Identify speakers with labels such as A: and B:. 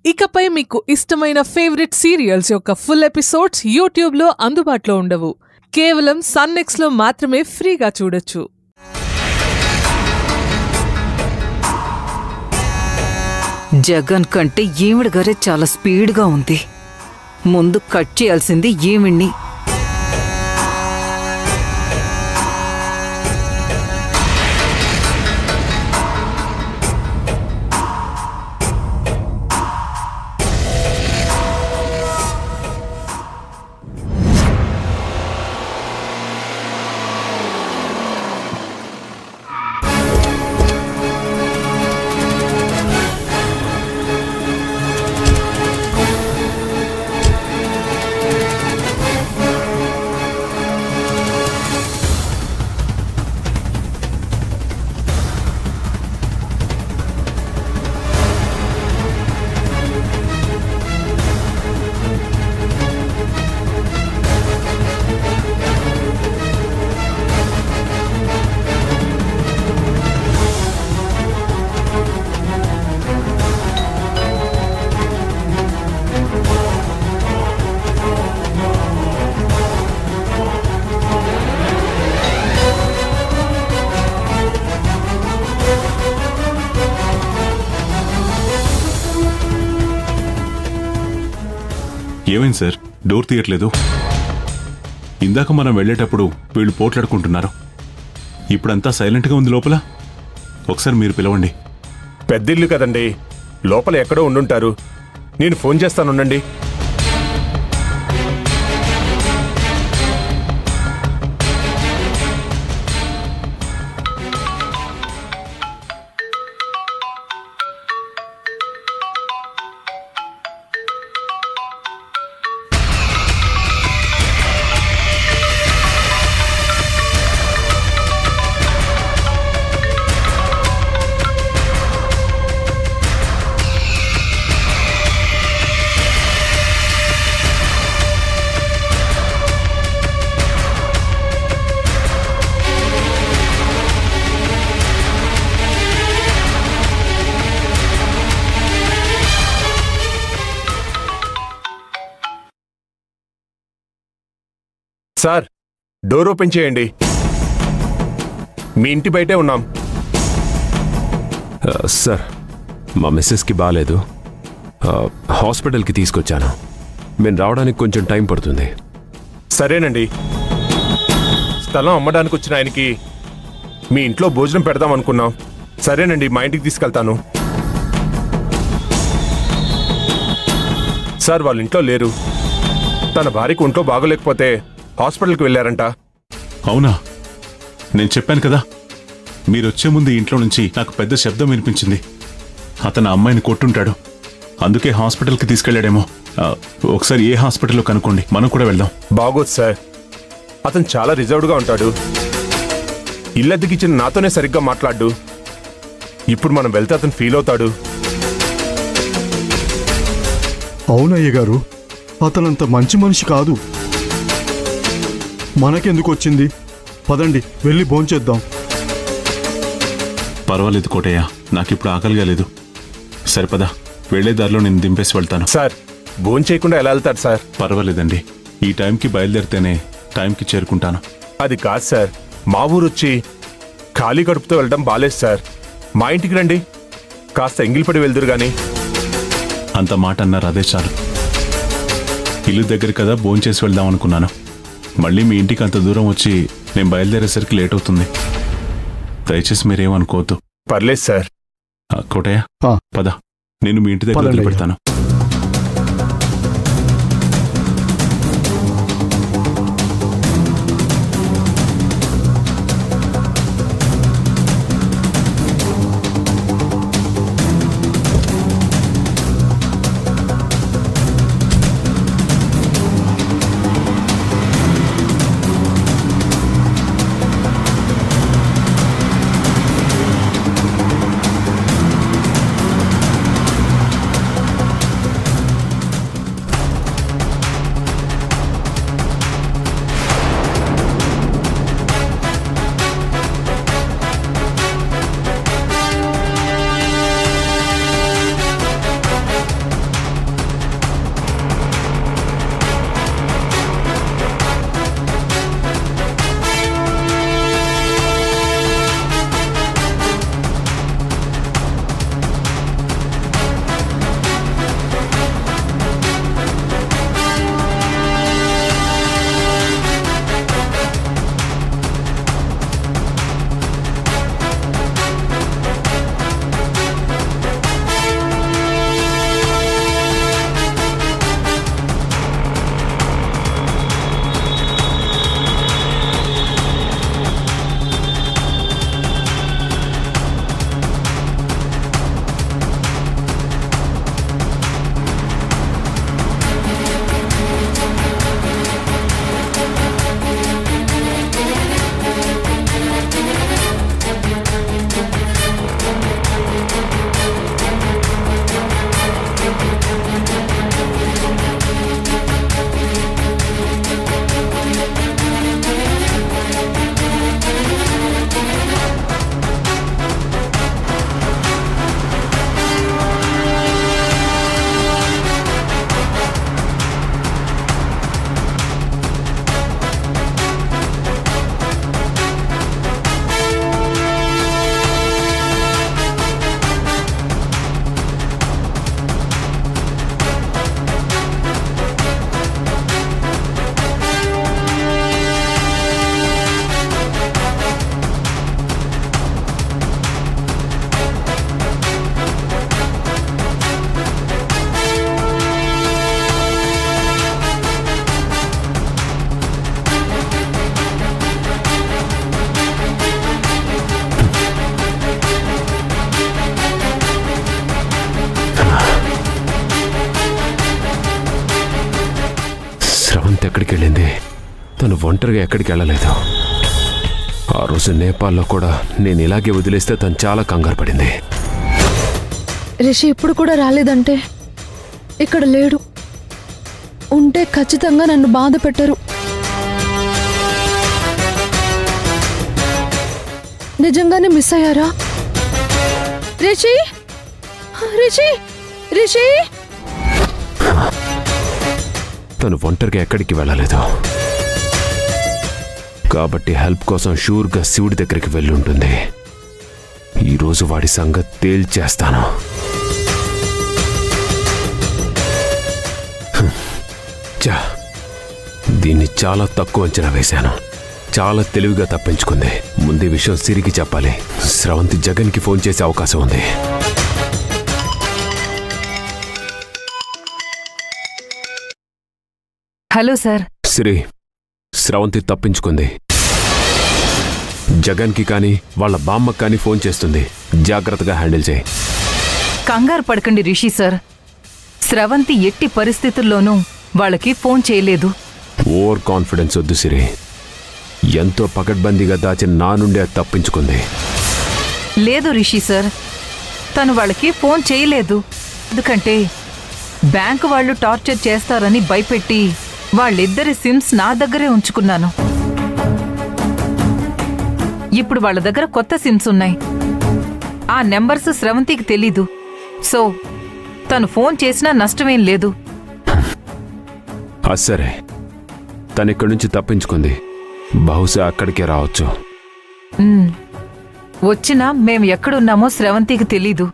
A: ఇకపై మీకు ఇష్టమైన ఫేవరెట్ సీరియల్స్ యొక్క ఫుల్ ఎపిసోడ్స్ యూట్యూబ్లో అందుబాటులో ఉండవు. కేవలం సన్నెక్స్లో మాత్రమే ఫ్రీగా చూడొచ్చు.
B: జగన్ కంటే ఈవిడ గారే చాలా స్పీడ్గా ఉంది. ముందు కట్ చేయాల్సింది ఈవిడ్ని.
C: ఏమైంది సార్? డోర్ తీయట్లేదు. ఇందాక మనం వెళ్ళేటప్పుడు వీళ్ళు పోట్లాడుకుంటున్నారు. ఇప్పుడంతా సైలెంట్గా ఉంది లోపల. ఒకసారి మీరు పిలవండి.
D: పెద్దిల్లు కదండి, లోపల ఎక్కడో ఉండుంటారు. నేను ఫోన్ చేస్తానుండండి. సార్, డోర్ ఓపెన్ చేయండి. మీ ఇంటి బయటే ఉన్నాం.
E: సార్, మా మిస్సెస్కి బాగాలేదు. హాస్పిటల్కి తీసుకొచ్చాను. మేము రావడానికి కొంచెం టైం పడుతుంది.
D: సరేనండి. స్థలం అమ్మడానికి వచ్చిన ఆయనకి మీ ఇంట్లో భోజనం పెడదాం అనుకున్నాం. సరేనండి, మా ఇంటికి తీసుకెళ్తాను. సార్, వాళ్ళ ఇంట్లో లేరు. తన భార్యకు ఒంట్లో బాగోలేకపోతే హాస్పిటల్కి వెళ్ళారంట.
C: అవునా? నేను చెప్పాను కదా, మీరొచ్చే ముందు ఇంట్లో నుంచి నాకు పెద్ద శబ్దం వినిపించింది. అతను అమ్మాయిని కొట్టుంటాడు. అందుకే హాస్పిటల్కి తీసుకెళ్లాడేమో. ఒకసారి ఏ హాస్పిటల్లో కనుక్కోండి, మనం కూడా వెళ్దాం.
D: బాగోదు సార్, అతను చాలా రిజర్వ్డ్గా ఉంటాడు. ఇల్లెద్దకిచ్చిన నాతోనే సరిగ్గా మాట్లాడు. ఇప్పుడు మనం వెళ్తే అతను ఫీల్ అవుతాడు.
F: అవునయ్య గారు, అతనంత మంచి మనిషి కాదు. మనకెందుకు వచ్చింది? పదండి, వెళ్ళి భోంచేద్దాం.
C: పర్వాలేదు కోటయ్య, నాకిప్పుడు ఆకలిగా లేదు. సరిపదా, వెళ్లే దారిలో నేను దింపేసి వెళ్తాను.
D: సార్, భోంచేయకుండా ఎలా వెళ్తారు సార్?
C: పర్వాలేదండి, ఈ టైంకి బయలుదేరితేనే టైంకి చేరుకుంటాను.
D: అది కాదు సార్, మా ఊరొచ్చి ఖాళీ కడుపుతో వెళ్ళడం బాలేదు సార్. మా ఇంటికి రండి, కాస్త ఎంగిలిపడి వెళ్దురు గాని.
C: అంత మాట అన్నారు, అదే చాలు. ఇల్లు దగ్గర కదా, భోంచేసి వెళ్దాం అనుకున్నాను. మళ్ళీ మీ ఇంటికి అంత దూరం వచ్చి నేను బయలుదేరేసరికి లేట్ అవుతుంది. దయచేసి మీరేమనుకోవద్దు.
D: పర్లేదు సార్.
C: కోటయ్య, పద, నేను మీ ఇంటి దగ్గర వదిలిపెడతాను.
E: స్రవంతి ఎక్కడికి వెళ్ళింది? తను ఒంటరిగా ఎక్కడికి వెళ్ళలేదు. ఆ రోజు నేపాల్లో కూడా నేను ఇలాగే వదిలేస్తే తను చాలా కంగారు పడింది.
G: రిషి ఇప్పుడు కూడా రాలేదంటే ఇక్కడ లేడు. ఉంటే ఖచ్చితంగా నన్ను బాధ పెట్టరు. నిజంగానే మిస్ అయ్యారా? రిషి, రిషి, రిషి!
E: తను ఒంటరిగా ఎక్కడికి వెళ్ళలేదు కాబట్టి హెల్ప్ కోసం షూర్గా శివుడి దగ్గరికి వెళ్ళి ఉంటుంది. ఈరోజు వాడి సంగతి తేల్చేస్తాను. దీన్ని చాలా తక్కువ అంచనా వేశాను. చాలా తెలివిగా తప్పించుకుంది. ముందే విషయం సిరికి చెప్పాలి. స్రవంతి జగన్కి ఫోన్ చేసే అవకాశం ఉంది.
B: Hello sir.
E: సిరి, స్రవంతి తప్పించుకుంది. జగన్కి కానీ వాళ్ళ బామ్మకి కానీ ఫోన్ చేస్తుంది. జాగ్రత్తగా హ్యాండిల్ చేయి.
B: కంగారు పడకండి రిషి సార్. స్రవంతి ఎట్టి పరిస్థితుల్లోనూ వాళ్ళకి ఫోన్ చేయలేదు.
E: ఓవర్ కాన్ఫిడెన్స్ వద్దు సిరి. ఎంతో పకడ్బందీగా దాచిన నా నుండి అది తప్పించుకుంది.
B: లేదు రిషి సార్, తను వాళ్ళకి ఫోన్ చేయలేదు. ఎందుకంటే బ్యాంకు వాళ్ళు టార్చర్ చేస్తారని భయపెట్టి వాళ్ళిద్దరి సిమ్స్ నా దగ్గరే ఉంచుకున్నాను. ఇప్పుడు వాళ్ళ దగ్గర కొత్త సిమ్స్ ఉన్నాయి. ఆ నెంబర్స్ స్రవంతికి తెలీదు. సో తను ఫోన్ చేసినా నష్టమేం లేదు.
E: సరే, తనిక్కడి నుంచి తప్పించుకుంది. బహుశా అక్కడికే రావచ్చు.
B: వచ్చినా మేము ఎక్కడున్నామో స్రవంతికి తెలీదు.